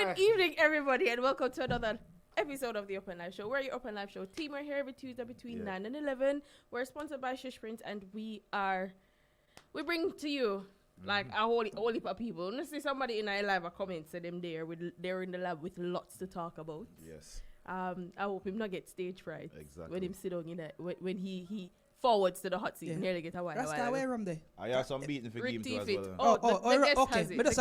Good evening, everybody, and welcome to another episode of the Upnlive Show. We're your Upnlive Show team. We're here every Tuesday between 9 and 11. We're sponsored by Shish Print, and we bring to you like a whole heap of people. Unless see somebody in our live a comment, say them they're in the lab with lots to talk about. Yes. I hope him not get stage fright. Exactly. When him sit down in that when he forwards to the hot seat, nearly get a while. That's the way from there. I have some beating for game too as well. Okay. Me just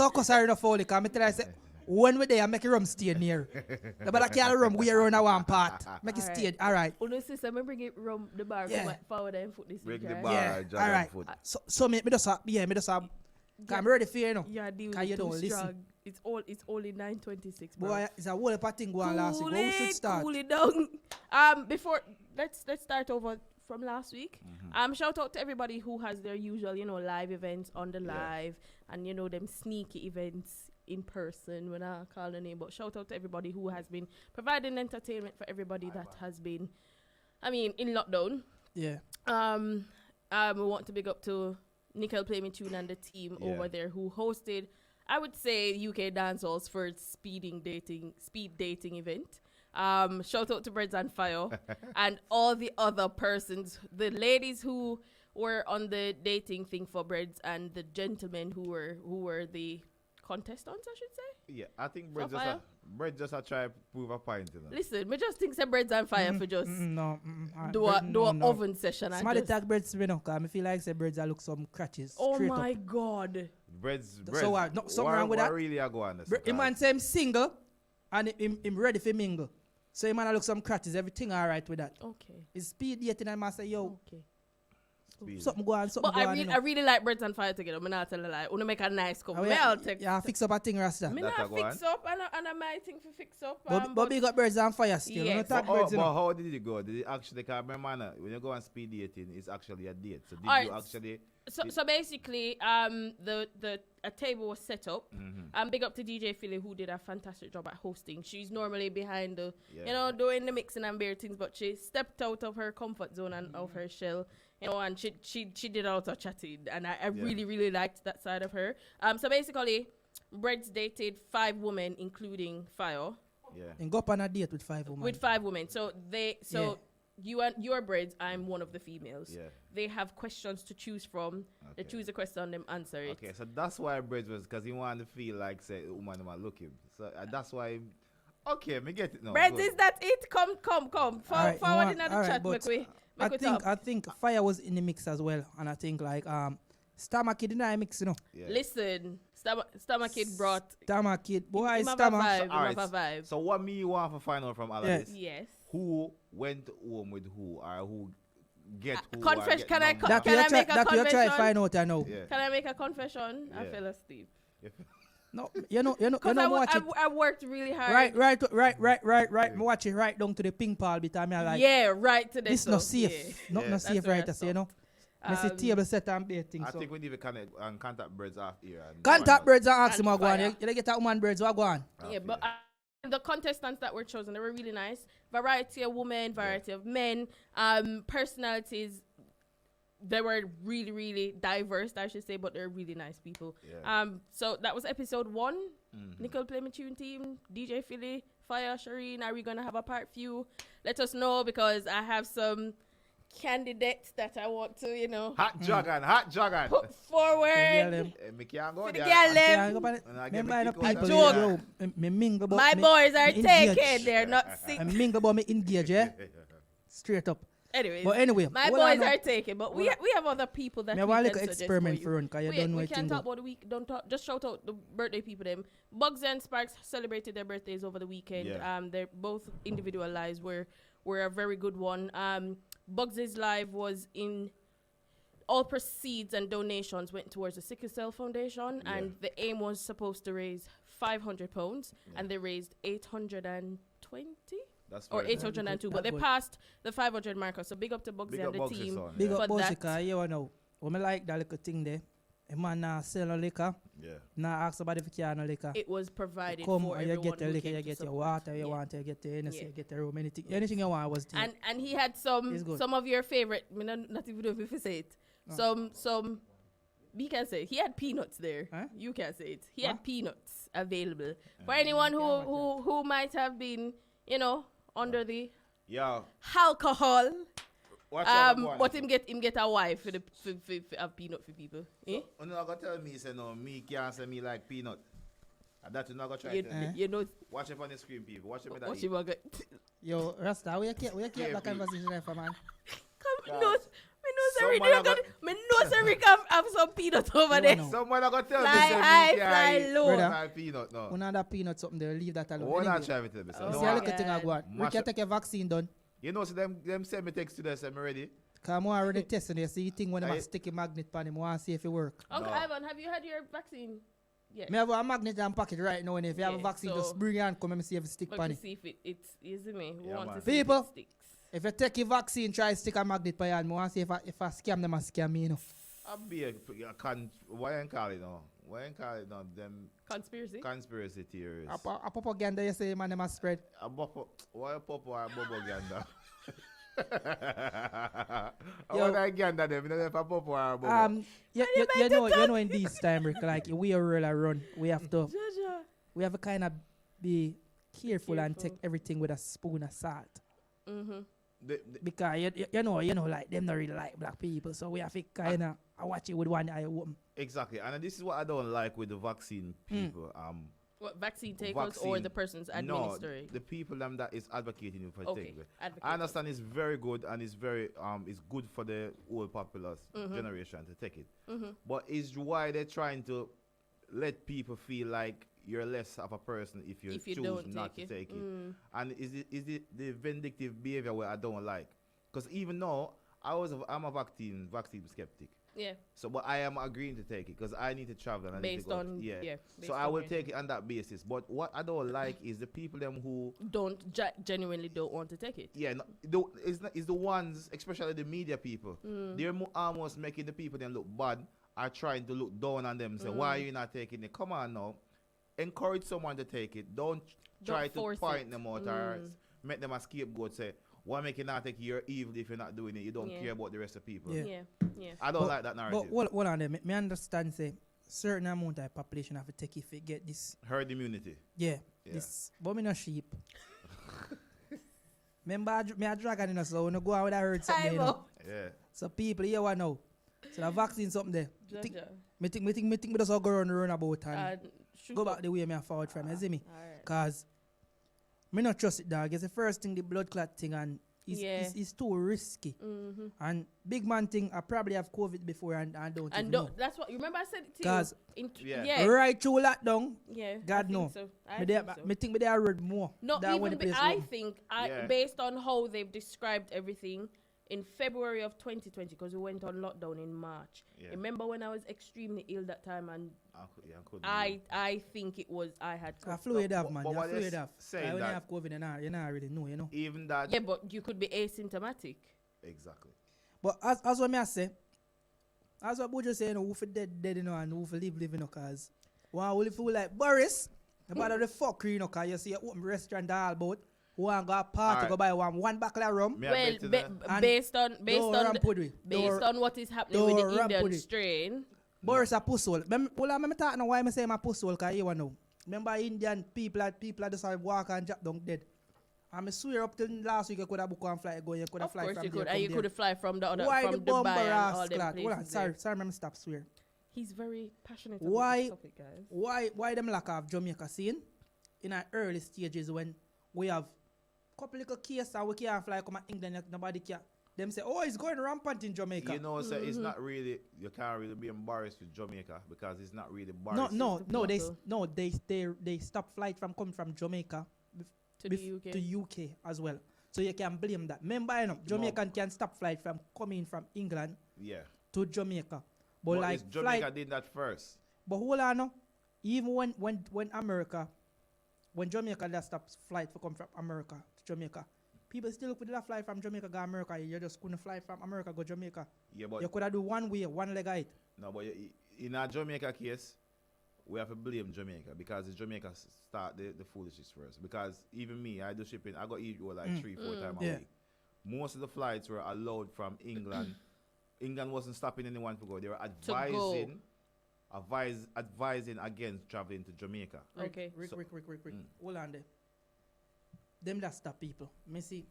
a cussor enough for because me tell you say when we there I make a rum stay near. But I can't rum we around one part. Make it stay. All right. Oh no, sister, me bring it from the bar forward and foot this Break week, the right? bar, All right. foot. So me just I'm ready for you know. Yeah, deal Can you too don't strong. It's only 9:26. Boy, it's a whole heap of thing going last week. But we should start. Cool it down. Before let's start over from last week. Shout out to everybody who has their usual, live events on the live and them sneaky events in person when I call the name. But shout out to everybody who has been providing entertainment for everybody that has been, in lockdown. Yeah. We want to big up to Nickel Play Me Tune and the team over there who hosted, I would say, UK Dancehall's first speed dating event. Shout out to Breads and Fire and all the other persons, the ladies who were on the dating thing for Breads and the gentlemen who were the contestants, I should say. Yeah, I think Bread just a try to prove a point. Listen, me just think say Breads and Fire for just do a oven session. Somebody tag Breads me now, because I feel like say Breads look some crutches. Oh my God. Breads. So what? No, something wrong with that? Really I go on this. The man say him single and him ready for mingle. So you man look some crutches, everything alright with that. Okay. It's speed dating and man say, yo. Okay. Something go on. But I really like Breads and Fire together. I'm not telling a lie. Wanna make a nice couple. Yeah, fix up a thing, Rasta. Me not fix up, and I might think for fix up. But we got Breads and Fire still. Yes. But how did it go? Did it actually, because remember, when you go on speed dating, it's actually a date. So did you actually... So basically, a table was set up. Big up to DJ Philly who did a fantastic job at hosting. She's normally behind the, doing the mixing and beer things, but she stepped out of her comfort zone and of her shell, and she did a lot of chatting, and I really, really liked that side of her. So basically, Breads dated 5 women, including Fire. Yeah. And go up on a date with 5 women. With 5 women. You and your Breads, I'm one of the females. Yeah. They have questions to choose from. Okay. They choose a question, them answer it. Okay, so that's why Breads was, because he wanted to feel like, say, woman am looking. So that's why. Okay, me get it now. Breads, is that it? Come. Forward in the chat, I think Fire was in the mix as well, and I think like Stammer Kid in the mix, Yeah. Listen, Stammer Kid brought. Stammer Kid, boy, Stammer. Vibe. So what me you want to find out from Alice? Yes. Who went home with who, or who get who? Can I make a confession? That you try to find out, I know. Yeah. Can I make a confession? I fell asleep. No, you know, watch it. I worked really hard. Right. Me watch it right down to the ping pong bit. I mean, like, right to this not safe. Not safe, right? I say, I see table set and baiting. I think we need to contact Breads off here. Contact Breads and ask him what go on. You get that woman Breads what go on. Yeah, but the contestants that were chosen, they were really nice. Variety of women, variety of men, personalities. They were really, really diverse, I should say, but they're really nice people. Yeah. So that was episode 1. Nickel Play Me Tune team, DJ Philly, Fire, Shireen. Are we gonna have a part few? Let us know, because I have some candidates that I want to, hot jogging. Put forward. Me can't go for the there. My boys are taken. They're not sick. I mingle about me engage, yeah? Straight up. Anyway, my boys are taken, but we have other people that we want to experiment for run, because you don't know we can't talk about the week. Don't talk. Just shout out the birthday people. Them Bugs and Sparks celebrated their birthdays over the weekend. Yeah. They're both individual lives were a very good one. Bugs' live was in. All proceeds and donations went towards the Sickle Cell Foundation, and the aim was supposed to raise £500, and they raised 820. Or 802, but they passed the 500 marker. So big up to Bugsy and the team. Big up Bugsy, you know. When I like that little thing there, a man sell no liquor. Yeah. Now ask somebody if you can no liquor. It was provided for everyone. You get the liquor, you get your water, you want, you get the energy, you get the room, anything you want was there. And he had some of your favorite, not even know if you say it. Some We can say it. He had peanuts there. Huh? You can say it. He What? had peanuts available for anyone who might have been, under the Yeah. alcohol. Watch out, go on. But him get a wife for have peanut for people. Eh? So, not gonna tell me, say no, me can't say me like peanut. And that you not gonna try You, to. you know, Watch it on the screen, people. Watch it with that. what you want to Yo, Rasta, where you keep that conversation there for, man? come Yeah. knows Someone every day. a got- Me knows every have some peanuts over You there. know. Someone are gonna tell me, Fly say high, me can't fly eat low. Brother. my peanut, no. Another peanut something there, leave that alone. What Anyway, not try to tell me, say, Oh, no, see how my look at thing I go on. We Mash can up. take a vaccine done. You know, so them send me text today, say me ready. Come on, already testing there. See you think when them a Aye. sticky magnet pan him, want to see if it work. Uncle No. Ivan, have you had your vaccine? Yeah. Me have a magnet and pocket right now, and if you have a Yeah, vaccine, so- just bring it and come and see if it stick But pan to it. see if it's easy, me. We Yeah, want man. to see People. if it sticks. If you take your vaccine, try to stick a magnet by hand. I want to see if I scam them, I scam me, you know. I be a why you call it now? Why you call it now? Them Conspiracy. conspiracy theories. A propaganda you say, man, them a spread. Why a pop or a propaganda? I Yo. want to ganda them. You know if a pop or a bobo. You know in this time, Rick, like we are really run. We have to kind of be careful and take Careful. everything with a spoon of salt. Mm-hmm. Because you know, like them not really like black people, so we have to kind of watch it with one eye open. Exactly, and this is what I don't like with the vaccine people. What, vaccine takers or Vaccine- the person's No, administering? the people that is advocating for Okay, take it. advocate. I understand it's very good and it's very it's good for the old populace generation to take it. But it's why they're trying to let people feel like you're less of a person if you If you choose don't not take to it. take it. And is it the vindictive behavior where I don't like? Because even though I'm a vaccine skeptic. Yeah. So, but I am agreeing to take it because I need to travel and I need Based to go. on- yeah, based So I on will your- take it on that basis. But what I don't like is the people them who Genuinely don't want to take it. it's the ones, especially the media people. They're almost making the people them look bad, are trying to look down on them. Say, why are you not taking it? Come on now, encourage someone to take it. Don't try to force point it. them out or make them a scapegoat. Say, why make you not take it? You're evil if you're not doing it. You don't Yeah. care about the rest of people. Yeah. Yeah. I don't like that But narrative. hold on there, me understand say certain amount of population have to take if it get this. Herd immunity. Yeah. Yeah. This, but me no sheep. Remember, me a dragon in us, so when I go out with a herd something, you know. Yeah. So people here what now? So the vaccine something there. Jaja. Me think me just all go around the runabout and Shoot go up. back the way me a forward from. You see me? Alright. Cause me not trust it, dog. It's the first thing, the blood clot thing, and it's too risky. Mm-hmm. And big man thing, I probably have COVID before and don't even And know. that's what, remember I said it to you? 'Cause- Yeah. Yeah. Right through lockdown, Yeah. God I know. think so. I me think there, so. me think me there read more. Not than when even, the place I open. think, Yeah. based on how they've described everything in February of 2020, because we went on lockdown in March. Yeah. Remember when I was extremely ill that time, and I could I think it was, I had I COVID. flew it off, man. but You what flew they're it off. saying When you that- have COVID, you not really know, you know. even that Yeah, but you could be asymptomatic. exactly. But as what me I say, as what Buju say, you know, who for dead, you know, and who for live, you know, cause one will feel like Boris, about the fuckery, you know, cause you see a open restaurant all about, one got party, Alright. go buy one bottle of rum, Me I Well, bet you that- And based on don't on what is happening with don't the ramp Indian with it. strain. Boris a pusshole. Remember talking now why I say my pusshole, cause you know. Remember Indian people just have walk and drop down dead. I swear up till last week you could have booked one flight go, you could have Of fly course from you there, could, come and you there. could fly from the other, Why from the Dubai bomber and all ass them clot? Hold on, places. sorry, there. let me stop swear. He's very passionate Why- about this topic, guys. Why them lack of Jamaica scene in our early stages when we have couple little cases and we can't fly come to England, nobody can. Them say, oh, it's going rampant in Jamaica. You know, so it's not really, you can't really be embarrassed with Jamaica because it's not really no, embarrassed. no, they stop flight from coming from Jamaica To the UK. to UK as well. So you can blame that. Remember, you know, Jamaican can stop flight from coming from England Yeah. to Jamaica. But But like Jamaica flight, did that first. but hold on, no. Even when America, when Jamaica that stops flight for come from America to Jamaica, people still could fly from Jamaica go America. You just couldn't fly from America go Jamaica. Yeah, but You could have do one way, one leg height. no, but in a Jamaica case, we have to blame Jamaica because it's Jamaica start the foolishness first. Because even me, I do shipping, I got eat like 3-4 times a Yeah. week. Most of the flights were allowed from England. England wasn't stopping anyone to go. They were advising advising against traveling to Jamaica. Okay. Rick. So- Hold on there. Them that stop people. Me see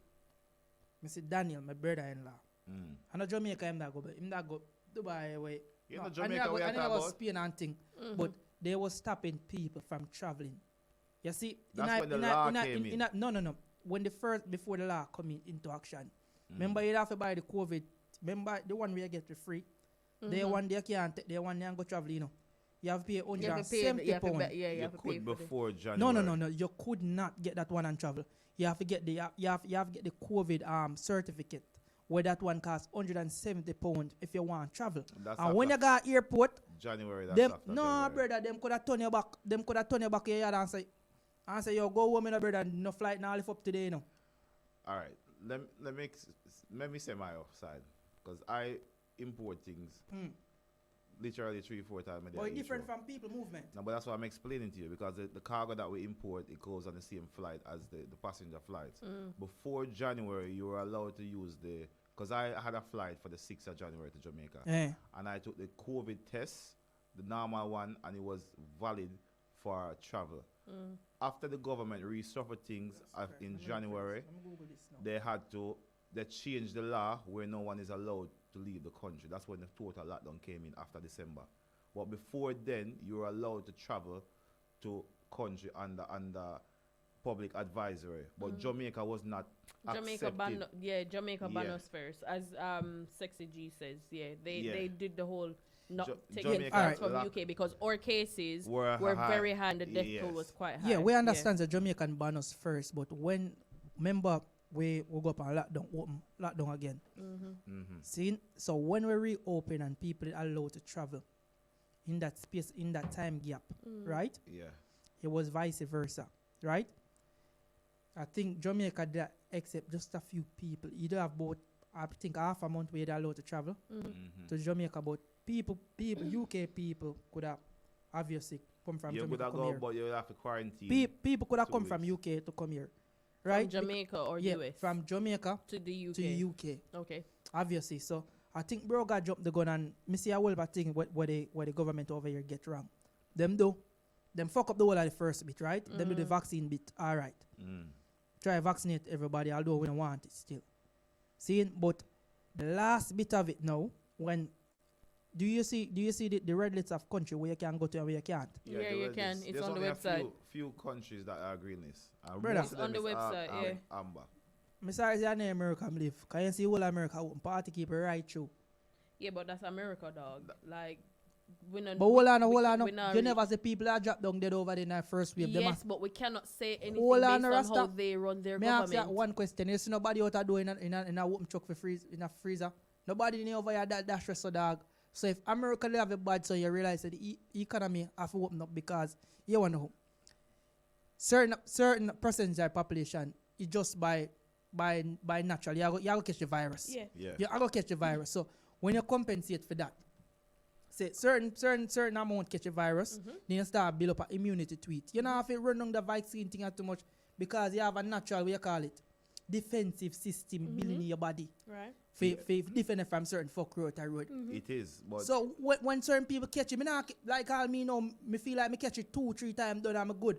Daniel, my brother-in-law. I know Jamaica, him that go Dubai way. You know I Jamaica we I are never talking go about? Spain and thing. But they were stopping people from traveling. You see, That's when the law came in. No. When before the law come into action. Remember you have to buy the COVID. Remember the one where you get the free. The one they can't take, the one they go travel, you know. You have to pay You have to pay. £170. You have to pay, yeah, you You have to pay could for before January. No. You could not get that one and travel. You have to get the get the COVID certificate. Where that one costs £170 if you want to travel. That's And when you after got airport, January, that's them after no January. brother, them could have turned you back. Them could have turned you back your yard and say, yo, go home, brother. No flight now lift up today, you know. All right, let me say my offside because I import things literally 3-4 times a day. But it's each different row. from people movement. No, but that's what I'm explaining to you because the cargo that we import, it goes on the same flight as the passenger flights. Before January, you were allowed to use because I had a flight for the 6th of January to Jamaica. Yeah. And I took the COVID test, the normal one, and it was valid for travel. After the government reshuffled things in January, they changed the law where no one is allowed to leave the country. That's when the total lockdown came in after December. But before then, you were allowed to travel to country under public advisory. But Jamaica was not Jamaica accepted. Jamaica ban Yeah. us first, as Sexy G says. Yeah, they Yeah. did the whole not taking Jamaica flights from lock- UK because our cases Were were high. very high and the death toll Yes. was quite high. Yeah, we understand the Jamaican ban us first, but when remember we go up and lockdown again. See, so when we reopen and people are allowed to travel in that space, in that time gap, right? Yeah. It was vice versa, right? I think Jamaica did except just a few people. You don't have about, I think, half a month where they're allowed to travel to Jamaica, but people, UK people could have obviously come from You could Jamaica have come go, here. but you have to quarantine. People could have 2 come from weeks. UK to come here, From right? Jamaica or Yeah, US from Jamaica to the UK. to UK, Okay. obviously. So I think bro got jumped the gun and me see a whole bad thing what the government over here get wrong. Them fuck up the whole of the first bit, right? Them do the vaccine bit, all right. Try vaccinate everybody, although we don't want it still. Seeing, but the last bit of it now, when do you see the red list of country where you can go to and where you can't? Yeah, there you was can. this- It's there's on the only a website. few countries that are green list. And Brother. most of It's on them the is website, yeah. amber. I'm sorry, say in America I live. Can you see whole America open party keep it right through? Yeah, but that's America, dog. Like, we not. But hold on, we not you really- never see people that drop down dead over there in that first wave. Them Yes, but we cannot say anything Hold on, based on Rasta. how they run their May I ask you government. one question? You see nobody out there doing in a open truck for in a freezer. Nobody in over here that stress so dog. So if America they have a bad, so you realize that the economy have to open up because you want to know certain percentage of population is just by natural. You go catch the virus. Yeah. Yeah. You go catch the virus. So when you compensate for that, say certain amount catch a virus, then you start build up an immunity to it. You know if you run on the vaccine thing too much because you have a natural, what you call it, defensive system building in your body Right. for defend it from certain fuck road or road. It is. But So when certain people catch it, me not like all me know, me feel like me catch it 2-3 times done I'm good.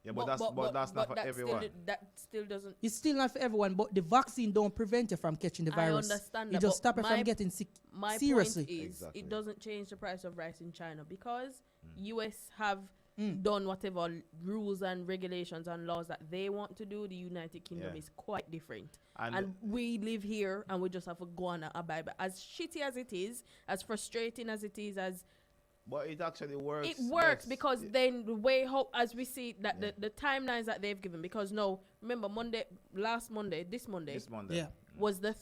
yeah, but that's not for everyone. That still doesn't. It's still not for everyone, but the vaccine don't prevent you from catching the I virus. understand It that, just but stop you from getting sick. My seriously. point is, Exactly. it doesn't change the price of rice in China because US have done whatever rules and regulations and laws that they want to do. The United Kingdom Yeah. is quite different. And- And we live here and we just have to go on and abide by. As shitty as it is, as frustrating as it is, as But it actually works. it works best. because then the way how as we see that the timelines that they've given, because no, remember this Monday this Monday. Yeah. was the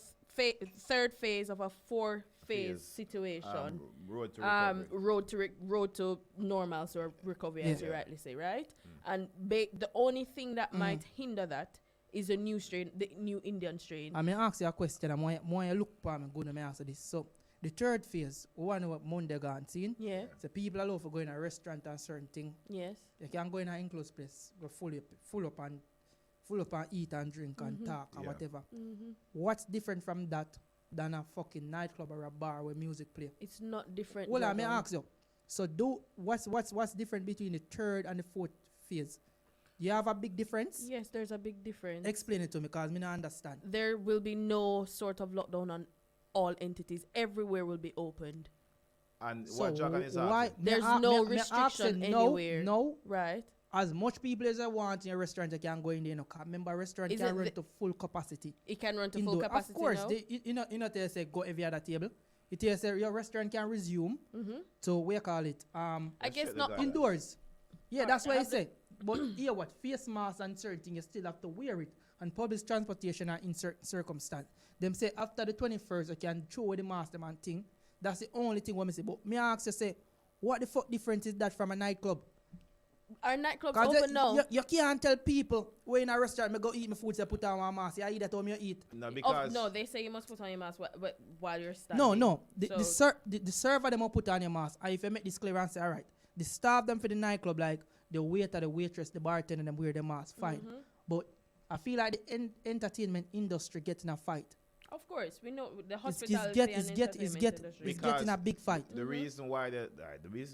third phase of a 4-phase situation. Road to recovery. road to normalcy or recovery, as you Yeah. rightly say, right? And the only thing that might hinder that is a new strain, the new Indian strain. I may ask you a question. I'm want you look for me good. I may answer this. So the third phase, one what Monday gone seen. Yeah. So people are for going to a restaurant and certain thing. Yes. You can go in an enclosed place, go full up and eat and drink and talk and Yeah. whatever. What's different from that than a fucking nightclub or a bar where music play? It's not different. Well, I may Dragon. ask you. So what's different between the third and the fourth phase? You have a big difference? Yes, there's a big difference. Explain it to me, because me not understand. There will be no sort of lockdown on all entities. Everywhere will be opened. And So what Dragon is why asking, There's no restriction anywhere. No, Right. as much people as I want in a restaurant, you can go in there. No, remember, a restaurant Is can it run the- to full capacity. It can run to full Indoor. capacity Of course, now. you know, they say go every other table. It tells say your restaurant can resume to what you call it I Let's guess check the not. guidelines. indoors. Yeah, Alright, that's I what I have the- say. But here, what face masks and certain things, you still have to wear it. And public transportation are in certain circumstance. Them say after the 21st, you can throw away the mask them and thing. That's the only thing what me say. But me ask you say, what the fuck difference is that from a nightclub? Our nightclubs 'Cause open now. you can't tell people when in a restaurant me go eat my food, say put on one mask. You eat that home you eat. no, Of, because no, they say you must put on your mask while you're standing. No. So- The server them will put on your mask. And if you make this clear and say, all right, the staff them for the nightclub, like the waiter, the waitress, the bartender, them wear the mask, fine. But I feel like the entertainment industry getting a fight. Of course, we know the It's hospitality get, and it's get, entertainment industry. it's getting a big fight. the reason why this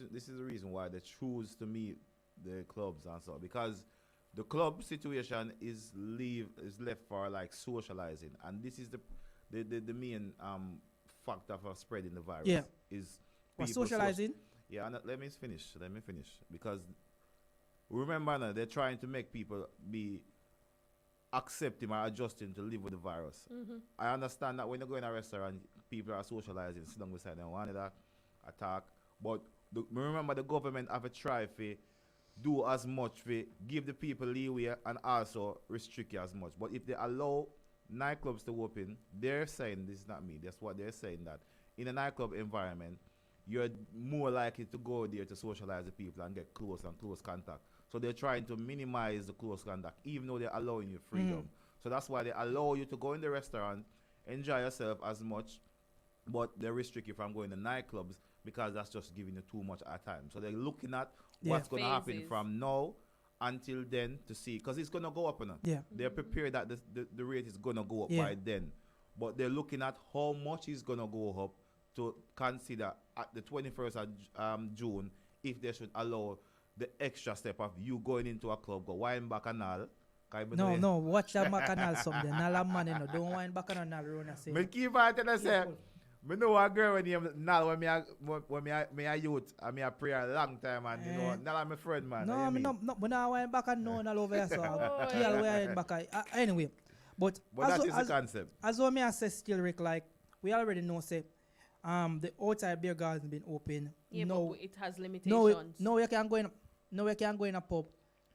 is the reason why they choose to meet the clubs and so, because the club situation is left for like socializing, and this is the main factor for spreading the virus. Yeah. Is For people socializing. Yeah, and let me finish. Because remember now, they're trying to make people be accepting or adjusting to live with the virus. I understand that when you go in a restaurant, people are socializing, sit down beside them, one another, attack. But remember, the government have a try to do as much to give the people leeway and also restrict you as much. But if they allow nightclubs to open, they're saying, this is not me, that's what they're saying, that in a nightclub environment, you're more likely to go there to socialize with people and get close contact. So they're trying to minimize the close contact, even though they're allowing you freedom. So that's why they allow you to go in the restaurant, enjoy yourself as much, but they restrict you from going to nightclubs because that's just giving you too much at a time. So they're looking at what's going to happen Phases. from now until then to see, because it's going to go up. Yeah. They're prepared that the rate is going to go up Yeah. by then. But they're looking at how much is going to go up to consider at the 21st of June if they should allow the extra step of you going into a club, go wine back and all. No, watch that bacchanal something. Nala man, you know, don't wind bacchanal run and say. Me keep on telling you, say, me know a girl when you now when me a youth and me a pray a long time, and you know, now my friend, man. No, you me mean? no, but now wind back and no all over here, so girl wind back. Anyway, but But that is the concept. as what me I say still, Rick, like we already know, say, the outside beer garden been open. Yeah, no, but it has limitations. no, you can't go in. No, you can't go in a pub.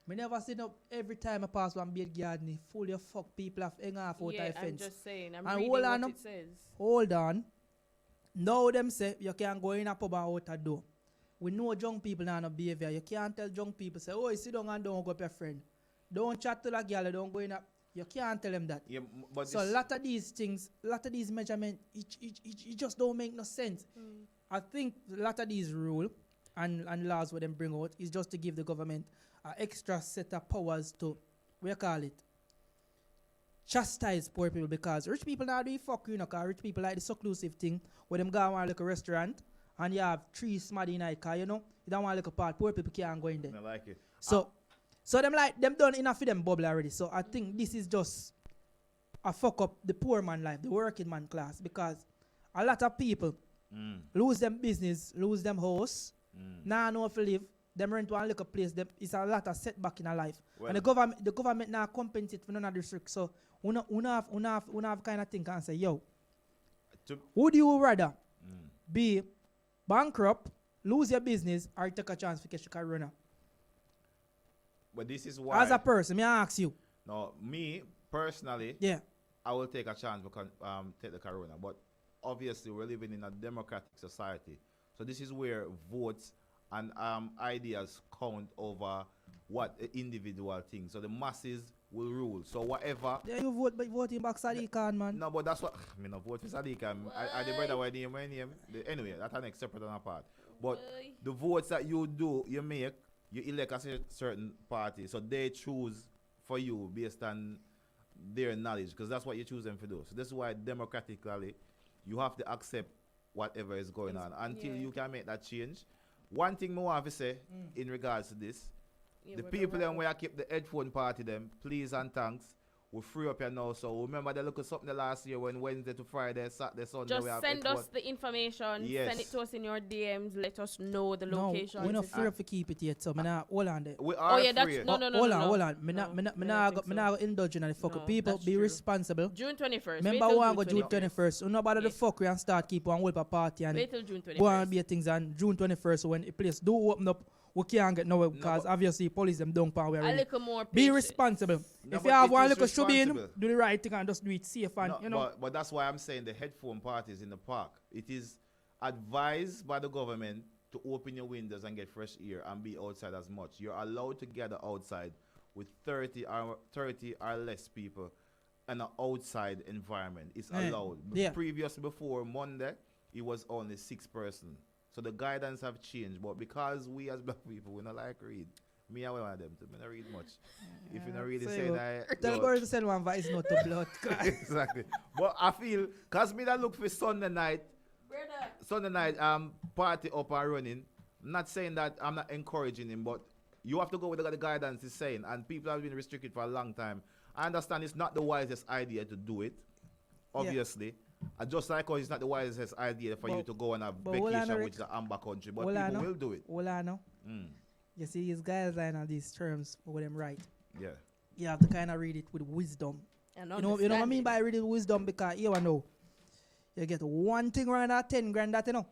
Me never seen up every time I pass one beer garden, full of fuck people have hang off out Yeah, of I'm fence. just saying. I'm And reading hold what on up. it says. Hold on. Now them say you can't go in a pub and out a door. We know young people now no behavior. You can't tell young people say, oh, sit down and don't go up your friend. Don't chat to that girl, don't go in a. You can't tell them that. Yeah, but So a lot of these things, a lot of these measurements, it just don't make no sense. I think a lot of these rules and laws what them bring out is just to give the government an extra set of powers to, what you call it, chastise poor people, because rich people now do fuck you know, cause rich people like the seclusive thing where them go and want like a restaurant and you have three smaddy in a car, you know, you don't want like a part, poor people can't go in there. I like it. So them like them done enough for them bubble already. So I think this is just a fuck up the poor man life, the working man class, because a lot of people lose them business, lose them house, now know if to live, them rent one little place, them it's a lot of setback in our life. Well, And the government now compensate for none of the restrictions. So we have kind of think and say, yo, would you rather be bankrupt, lose your business, or take a chance to catch the corona? But this is why. As a person, may I ask you? No, me personally, Yeah. I will take a chance because take the corona. But obviously, we're living in a democratic society, so this is where votes and ideas count over what the individual thinks. So the masses will rule. So whatever. Yeah, you vote, but voting back Sadiq Khan, man. No, but that's what I mean. No vote for Sadiq. I the brother my name. Anyway, that's an next separate and apart. But the votes that you make, you elect a certain party, so they choose for you based on their knowledge, because that's what you choose them to do. So this is why democratically, you have to accept whatever is going on until you can make that change. One thing I want to say in regards to this, Yeah, the we're people gonna them wrap where I keep the headphone party them, please and thanks. We free up here now. So remember they look at something the last year when Wednesday to Friday, Saturday, Sunday Just we have send headphone. us the information. Yes. Send it to us in your DMs. Let us know the No, location. we're not free up to keep it yet, so me nah hold on there. We are yeah, that's free. no. Hold on. Me No, nah I don't think go indulge in the fuck No, up. People that's be true. responsible. June 21st. Remember Wait one till go June 21st. So nobody the Yes. fuck we and start keep on with a party and Wait till June 21st. go and be things on June 21st. So when the place do open up, we can't get nowhere because but- obviously police them don't power. A little more Be patient. responsible. No, If but you have it one is little should be in, responsible. do the right thing and just do it safe and No, you know. but that's why I'm saying the headphone parties in the park. It is advised by the government to open your windows and get fresh air and be outside as much. You're allowed to gather outside with 30 or less people in an outside environment. It's Yeah. allowed. Yeah. Previous before Monday, it was only 6 person. So the guidance have changed. But because we as black people, we not like read. Me and one of them too. Me not read much. If you not really So say you- that. Tell Boris to send one voice note to blood. Exactly. But I feel, cause me that look for Sunday night, party up and running. I'm not saying that I'm not encouraging him, but you have to go with the guidance he's saying. And people have been restricted for a long time. I understand it's not the wisest idea to do it, obviously. And just like how it's not the wisest idea for you But- to go on a but hold on, vacation, Rick. which is an amber country, but Hold on, people no. will do it. Well, I know. Mm. You see these guidelines and these terms for them right. Yeah. You have to kind of read it with wisdom. And You know what I mean by reading with wisdom because you know you get one thing wrong at 10 grand that you know.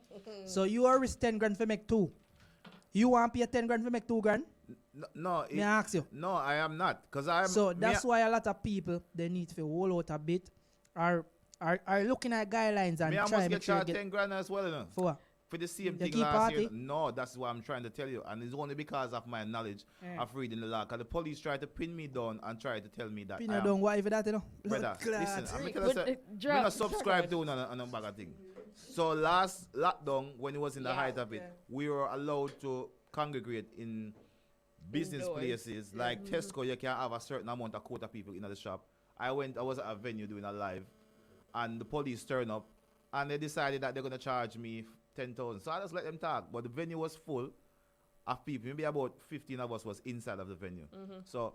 So you are risk 10 grand for make 2. You want to pay 10 grand for make 2 grand? No, Me ask you. no, I am not. Because I'm. So that's why a lot of people they need to hold out a bit are looking at guidelines and Me, I try must to make get sure you charged get 10 grand as well, you know. for what? For the same The thing key last year. party? No, that's what I'm trying to tell you. And it's only because of my knowledge Yeah. of reading the law. Because the police tried to pin me down and try to tell me that Pin I you am- down whatever that you know. Brother, Blood listen, clot. I'm tell you, I'm not subscribe to on a bag of thing. So last lockdown, when it was in the Yeah, height of it, okay. we were allowed to congregate in business Indoors. places. Like Tesco, you can have a certain amount of quota people in the shop. I was at a venue doing a live, and the police turned up, and they decided that they're going to charge me 10,000. So I just let them talk. But the venue was full of people. Maybe about 15 of us was inside of the venue. So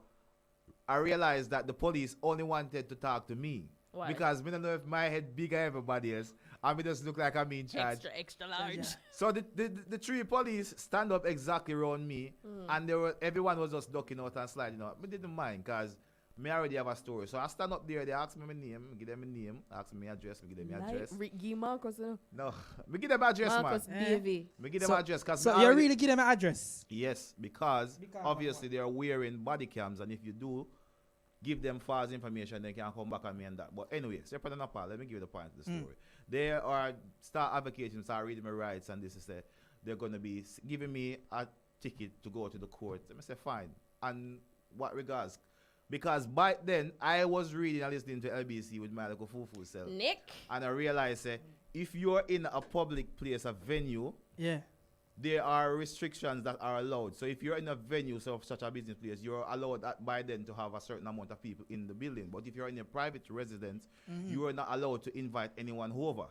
I realized that the police only wanted to talk to me. Why? Because I don't know if my head bigger than everybody else. And me just look like I'm in charge. extra large. So the three police stand up exactly around me, and everyone was just ducking out and sliding out. I didn't mind because me already have a story. So I stand up there, they ask me my name, give them my name, ask me my address, me give them my address. Give Marcus. No, me give them my address, Marcus man. BV. Me give them So- my address because So you really give them an address. Yes, because Because obviously they are wearing body cams, and if you do give them false information, they can come back on me and that. But anyway, separate and apart, let me give you the point of the story. They are start advocating, start reading my rights, and this is they're going to be giving me a ticket to go to the court. Let me say, fine. And what regards? Because by then, I was reading and listening to LBC with my little fufu self. Nick. And I realized, if you're in a public place, a venue, Yeah. there are restrictions that are allowed. So if you're in a venue, so of such a business place, you're allowed by then to have a certain amount of people in the building. But if you're in a private residence, you are not allowed to invite anyone over.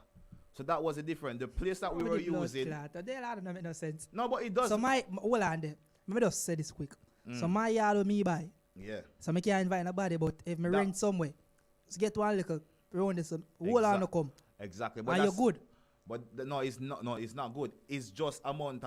So that was the difference. The place that we were using. That don't make no sense. No, but it does. So hold on there. Let me just say this quick. So my yard with me buy. Yeah. So I can't invite nobody, but if me That- rent somewhere, just get one little round this, whole on no come. Exactly. And you're good. But no, it's not. No, it's not good. It's just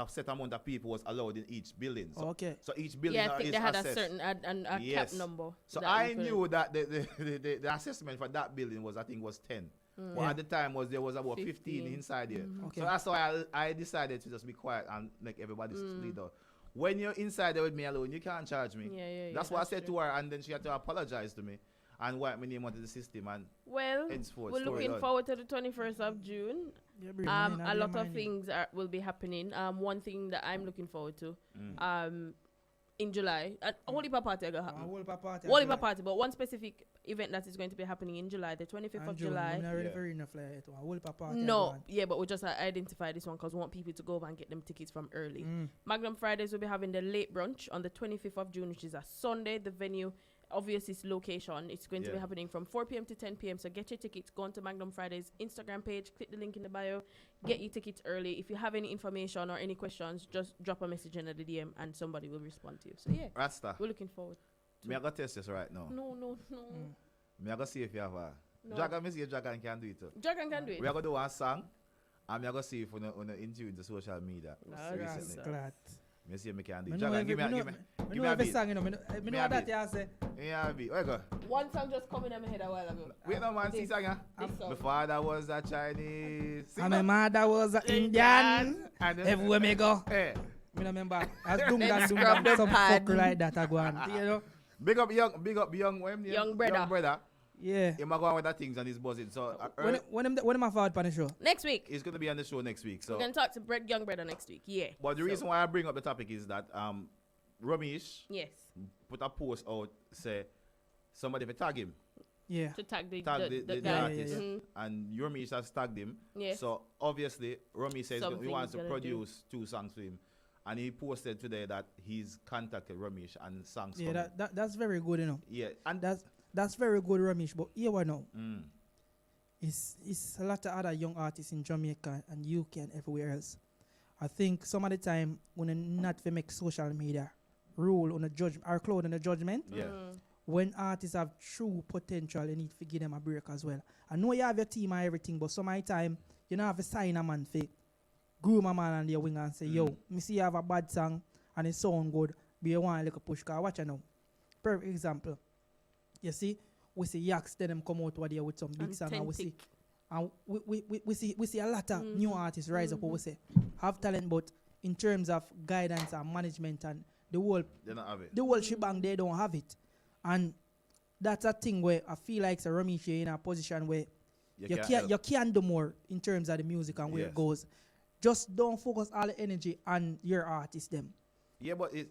set amount of people was allowed in each building. So, Okay. So each building Yeah, I think is they had assessed. a certain cap Yes. number. So that I you couldn't- knew that the assessment for that building was, I think, was 10. But Yeah. at the time there was about 15 15. inside here. Okay. So that's why I decided to just be quiet and make everybody sleep out. When you're inside there with me alone, you can't charge me. Yeah, That's what I said true. to her, and then she had to apologize to me and wipe my name onto the system. And Well, henceforth, we're story looking done. forward to the 21st of June. Yeah, bring me in, A I'll lot be of minding. things will be happening. One thing that I'm looking forward to, Mm. in July, a whole heap of party going to happen. Whole heap of party. Whole heap of party, but one specific event that is going to be happening in July, the 25th of And June, July. I'm not ready Yeah. for reading the flyer yet. Whole heap of party. No, yeah, but we just identify this one because we want people to go over and get them tickets from early. Magnum Fridays will be having the late brunch on the 25th of June, which is a Sunday. The venue obvious its location. It's going to be Yeah. happening from 4 p.m. to 10 p.m. So get your tickets. Go on to Magnum Friday's Instagram page. Click the link in the bio. Get your tickets early. If you have any information or any questions, just drop a message in the DM and somebody will respond to you. So yeah, Rasta. we're looking forward. Me I got test this right now. No. Me I got see if you have a. No. Dragon, me see if Dragon can do it too. Dragon can do it. We are gonna do one song, and me I gonna see if on the into into social media. Ah, recently. Glad. Me see if me can do Me it. know Dragon, give me know a every beat. song, you know. Me Me know a that beat. you say. Yeah, a beat. Where you go? One song just coming in my head a while ago. Wait no man, see This- song ya. this song. My father was a Chinese. Sing And my that. mother was an Indian. And then- Everywhere me go. Hey, Me no remember. As doom Let's that scrub the some pad. fuck like that I go on. You know? big up young what him name? Young brother. Young brother. Yeah. Him a go on with that things and he's buzzing. So When am I forward on the show? Next week, he's gonna be on the show next week. So we're going to talk to Brett Young Brother next week. Yeah. but the So, reason why I bring up the topic is that Ramesh Yes. put a post out say somebody to tag him. Yeah. To tag the Tag the guy. artist. Mhm. And Ramesh has tagged him. Yeah. So obviously Ramesh says he Something wants he's to gonna produce 2 songs for him. And he posted today that he's contacted Ramesh and songs Yeah, coming. that's very good, you know. Yeah. And That's very good, Ramesh. But here we know. mm, It's a lot of other young artists in Jamaica and UK and everywhere else. I think some of the time when they not to make social media rule on a judgment or cloud on a judgment, yeah. when artists have true potential, you need to give them a break as well. I know you have your team and everything, but some of the time you don't have to sign a man for groom a man on their wing and say, yo, me see you have a bad song and it sound good, but you want a little push, cause watch you now. Perfect example. You see, we see Yaks then them come out over there with some big song and we see we see a lot of new artists rise up, we say have talent, but in terms of guidance and management and They don't have it. the whole shebang, they don't have it. And that's a thing where I feel like Ramesh in a position where you can do more in terms of the music and where Yes. it goes. Just don't focus all the energy on your artist them. Yeah, but it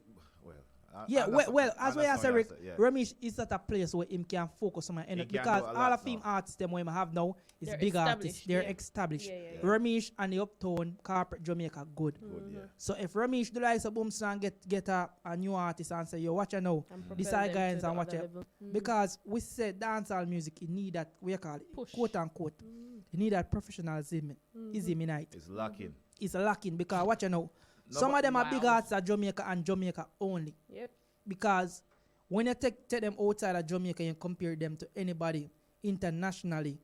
well. As well as Eric, yeah. Ramesh is at a place where him can focus on my energy can because do a all lot of him now. artists them we have now is They're big artists. established, They're yeah. established. Yeah. Ramesh and the uptown corporate Jamaica good. Good, yeah. So if Ramesh do like a boom song get a new artist and say, yo, watch you know, And this propel are them guys to the and watch other it. level. Because we say dancehall music, you need that, we call it, Push. quote unquote, you need that professionalism. Easy me night. It's lacking. It's lacking because watch you know, No, some but- of them are big Wow. artists at Jamaica and Jamaica only. Yep. Because when you take them outside of Jamaica and compare them to anybody internationally,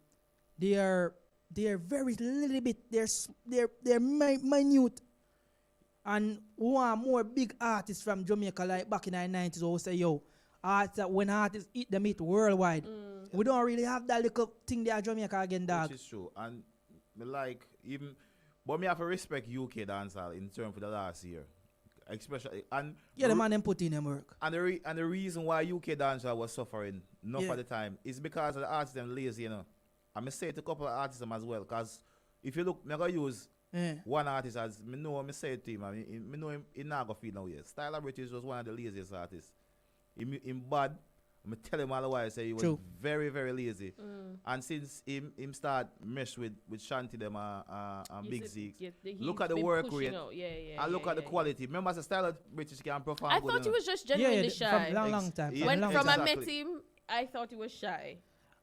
they are very little bit they're minute. And we want more big artists from Jamaica like back in the 90s who say yo, when artists eat them eat worldwide. We don't really have that little thing there at Jamaica again, dog. Which is true. And me like even but me have to respect UK dancehall in terms for the last year. Especially and Yeah, the man them put in them work. and the reason why UK dancehall was suffering enough Yeah. at the time is because of the artists them lazy, you know. I may say it to a couple of artists them as well, because if you look, me gonna use one artist as me say it to him, me know him not gonna feel no way. Styler British was one of the laziest artists. In bad, I tell him all the while say he was True. very, very lazy. And since him start mesh with Shanti them and Big Zeke, look at the work rate and look at the quality. Remember, as a Styler British can perform I good thought he enough. was just genuinely shy. From long time. Yeah. When long from time. I met Exactly. him, I thought he was shy.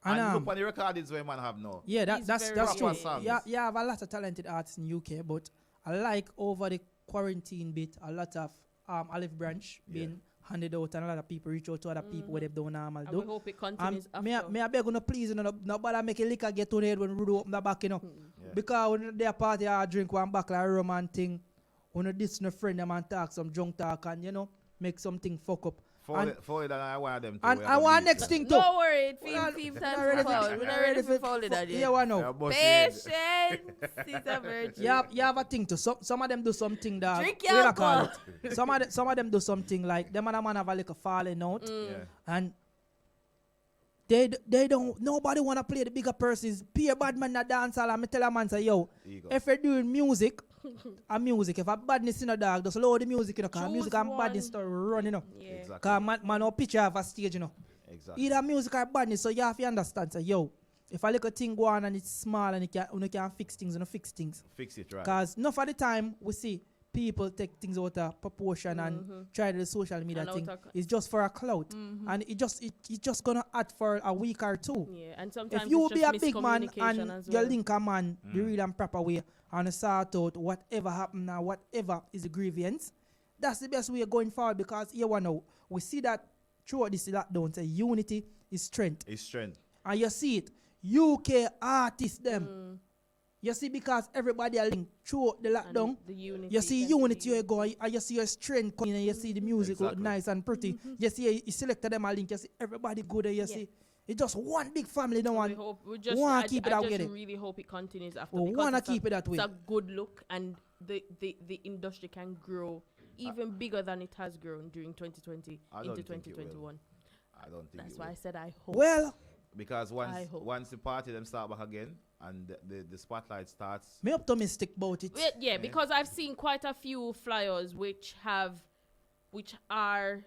And look at the recordings where man have now. Yeah, He's that's very true. proper songs. Yeah, you have a lot of talented artists in UK, but I like over the quarantine bit, a lot of Olive Branch being handed out, and a lot of people reach out to other people where they don't normal And we do. hope it continues Me I beg you no please, you know, no bother make a liquor get on the head when Rudy open the back, you know. Yeah. Because when they party, I drink one back like a Roman thing. When this no friend them and talk some junk talk and you know make something fuck up. For it, and I want them to. And I want next thing too. Don't worry, Well, theme we're time ready for foul. We're not ready for foul that Yeah, yet. why no? Patience is a virtue. You have a thing too. Some of them do something that Drink what your I call alcohol. it. Some of them do something like them and a man have a little falling out, Yeah. and they don't. Nobody wanna play the bigger persons. Peer bad man that dance hall. And me tell a man say yo, Ego. if you're doing music, if a badness in a dog, just load the music, you know, cause Choose music and one. badness start running, you know. Yeah. Exactly. Cause man no picture of a stage, you know. Exactly. Either music or badness, so you have to understand. So yo, if a little thing go on and it's small and you can fix things, you know, fix things. Fix it right. Cause enough of the time we see people take things out of proportion and try the social media And thing. out of It's just for a clout, and it just gonna add for a week or two. Yeah, and sometimes If you it's be just a big man miscommunication and as you well. link a man the real and proper way and sort out whatever happened or whatever is the grievance, that's the best way of going forward, because here one now we see that throughout this lockdown, say unity is strength. It's strength. And you see it, UK artists them. You see, because everybody are linked throughout the And lockdown. the unity You see can unity be- you go and you see your strength coming and you see the music look Exactly. nice and pretty. You see you selected them a link, you see everybody good and you see it's just one big family, no we one. hope we just wanna I, keep it I that just way then. really hope it continues after. We because wanna it's keep it that way. It's a good look, and the industry can grow even bigger than it has grown during 2020 I don't into think it will. 2021. I don't think That's it why will. I said I hope. Well, Because I hope. once the party them start back again and the spotlight starts, me optimistic about it. Yeah, because I've seen quite a few flyers which are,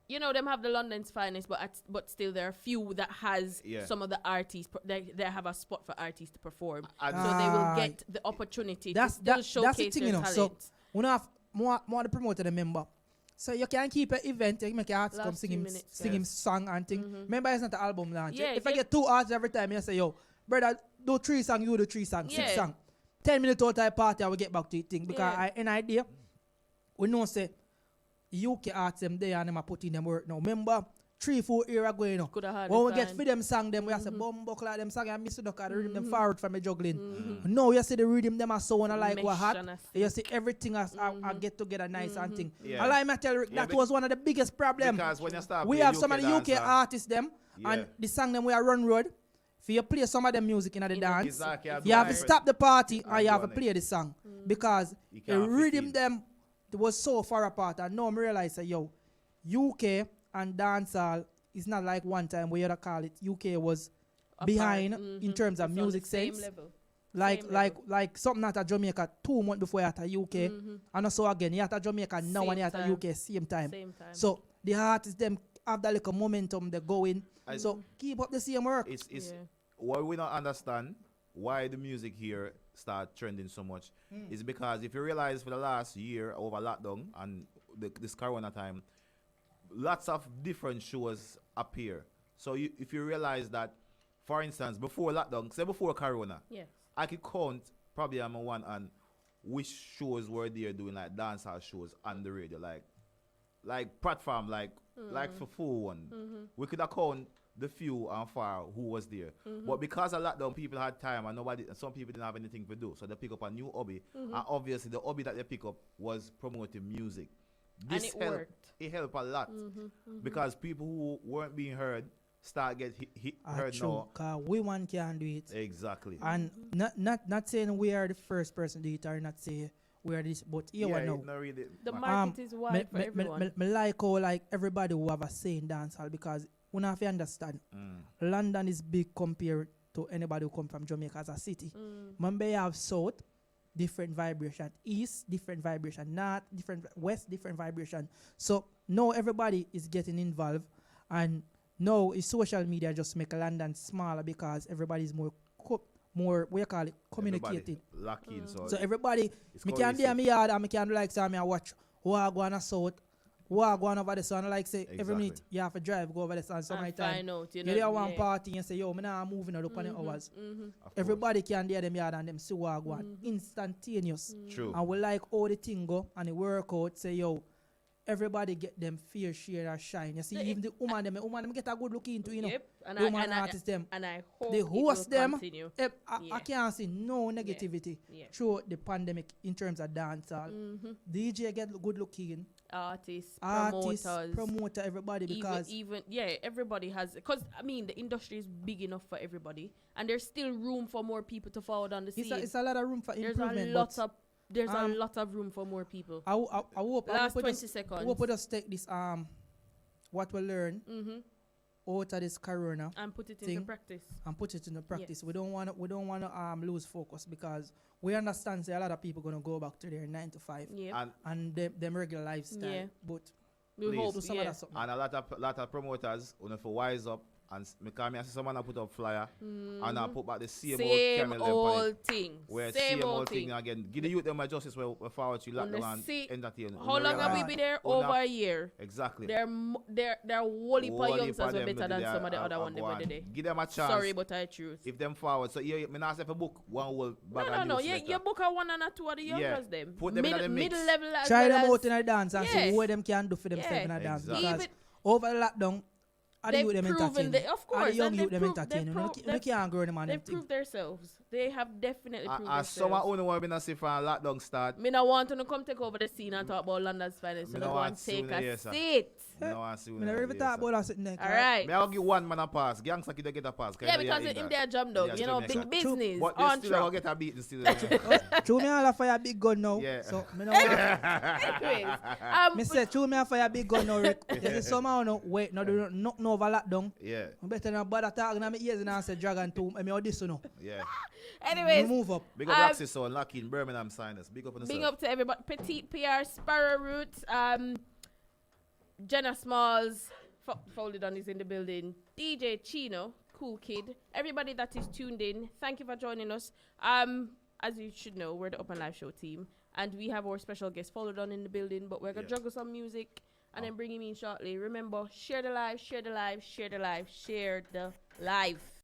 you know, them have the London's finest, but still there are few that has Yeah. some of the artists. They have a spot for artists to perform, And- so they will Ah, get the opportunity that's to still that's showcase the thing, their you know. talent. So we have more the promoter the member. So you can keep an event, you make your artist Last come sing 2 him minutes, sing him song and thing. Remember, it's not an album launch. Yeah, If I give- get 2 artists every time, you say, yo, brother, do 3 songs, you do 3 songs, 6 Yeah. songs. 10 minutes out of party, I will get back to it thing. Because Yeah. I an idea, we know say UK artists them there and them are putting them work now. Remember, 3-4 years ago, you know. Could have had When it we get fine. for them song, them we have say bum buckle like them song and miss it up, 'cause the rhythm them forward from the juggling. Mm-hmm. Now you see the rhythm them are sound like what Mesh hot. and a You see everything as I get together nice and thing. Yeah. I like me tell Rick, Yeah, that bec- was one of the biggest problems. because when you start We playing have some of the UK dancehall, artists them Yeah. and the song them we are run road. For you play some of the music in the dance, Exactly, you have to different- stop the party and you go have to on play the song because You the can't fit rhythm in. them was so far apart. And now I realize that yo, UK and dancehall is not like one time where you call it UK was Apart. behind in terms of It's on music the same sense. level. Like Same like level. like something at Jamaica 2 months before you at UK, and also again you at Jamaica now Same and you at time. UK same time. Same time. So the artists them have that little momentum they're going. I- So keep up the same work. it's Yeah. what we don't understand why the music here start trending so much is because if you realize for the last year over lockdown and this corona time, lots of different shows appear. So if you realize that, for instance, before lockdown, say before corona, Yes. I could count probably on my one and which shows were there doing like dancehall shows on the radio, like platform, like for full one. We could account the few and far who was there. But because of lockdown, people had time and some people didn't have anything to do. So they pick up a new hobby. And obviously the hobby that they pick up was promoting music. And it worked. It helped a lot. Because people who weren't being heard start get heard True, now. 'cause we one can do it. Exactly. And not saying we are the first person to do it or not say we are this, but here yeah, one now. it not really The ma- market is wide for everyone. Me like how like everybody who have a say in dancehall because we have to understand London is big compared to anybody who come from Jamaica as a city. Remember you have south, different vibration, east, different vibration, north, different west, different vibration. So now everybody is getting involved and now is social media just make London smaller because everybody is more what you call it, communicated. everybody lock in, So everybody, it's me can be in cohesive. my yard and me can like say me watch who are going to south, who are going over the sun. Like say every Exactly. minute you have to drive go over the sun. So my And time find out, you you know, there one yeah. party and say yo, me nah moving out upon the hours. Of course. Everybody can there them yard and them see what I want instantaneous. True. And we like all the thing go and the work out say yo. Everybody get them fair share or shine. You see, even the woman them get a good look into, you know. Yep. And The I, woman and, I, artists them. and I hope They it host will them. continue. I Yeah. can't see no negativity Yeah. through the pandemic in terms of dancehall. DJ get good looking, Artists, artists, promoters, promoter, everybody because even everybody has, because I mean the industry is big enough for everybody, and there's still room for more people to forward on the scene. it's a lot of room for There's improvement. a lot of room for more people. I hope Last we 20 just, seconds. I hope we just take this what we learn out of this corona And put it thing. into practice. and put it into practice. Yes. We don't want to lose focus because we understand that a lot of people gonna go back to their 9 to 5 Yeah. And them regular lifestyle. Yeah. But We Please. hope. do some Yeah. other something. And a lot of promoters, you know, for wise up and because I see someone put up flyer and I put back the same old Same camel them on old it. thing. Where Same old thing again. Give the youth them a justice where forward to lock On them the and sea- entertain. How long have we been there? Over a year. Exactly. They're whole heap of youngsters were better than some of the other one they were today. Give them a chance. Sorry, but I truth. If them forward, so you, me not say for book one whole bag of No. news You book a one and a two of the youngsters them. Put them in the mix. Middle level as Try well them as out in a dance and see Yeah. what them can do for themselves Yeah. in a dance. Exactly. Because Even- over the lockdown, are the They've youth them proven entertaining? they- of Are course, the young and youth they've them proved- entertaining? they've You can't grow them on them They've thing. proved themselves. They have definitely proved As someone themselves. only want to see for a lockdown start. Me not want to come take over the scene and talk about London's finest. Me So no go want and to take soon, a yes, sir. seat. Me no want to see I never even thought about that sitting there. All right. Me I'll give one man a pass. Gangster kid get a pass. Yeah, because in their job though, Yeah, you know, Jamaica. big business. But they On still will track. get a beating still. True me all fire big gun now. Yeah. So me no want. Anyways, Me say true me a fire big gun now. Rick. You see somehow no wait no do nothing over lockdown. Yeah, I better not bother talking to me ears and say Dragon 2. I mean all this no. yeah. anyways, Move up. Big up Roxy son, lucky in Birmingham signers. Big up on the big up to everybody. Petite PR, Sparrow Roots, Jenna Smalls, Folded On is in the building. DJ Chino, Cool Kid. Everybody that is tuned in, thank you for joining us. As you should know, we're the Upnlive show team, and we have our special guest Folded On in the building. But we're gonna juggle some music and then bring him in shortly. Remember, share the live, share the live, share the live, share the live.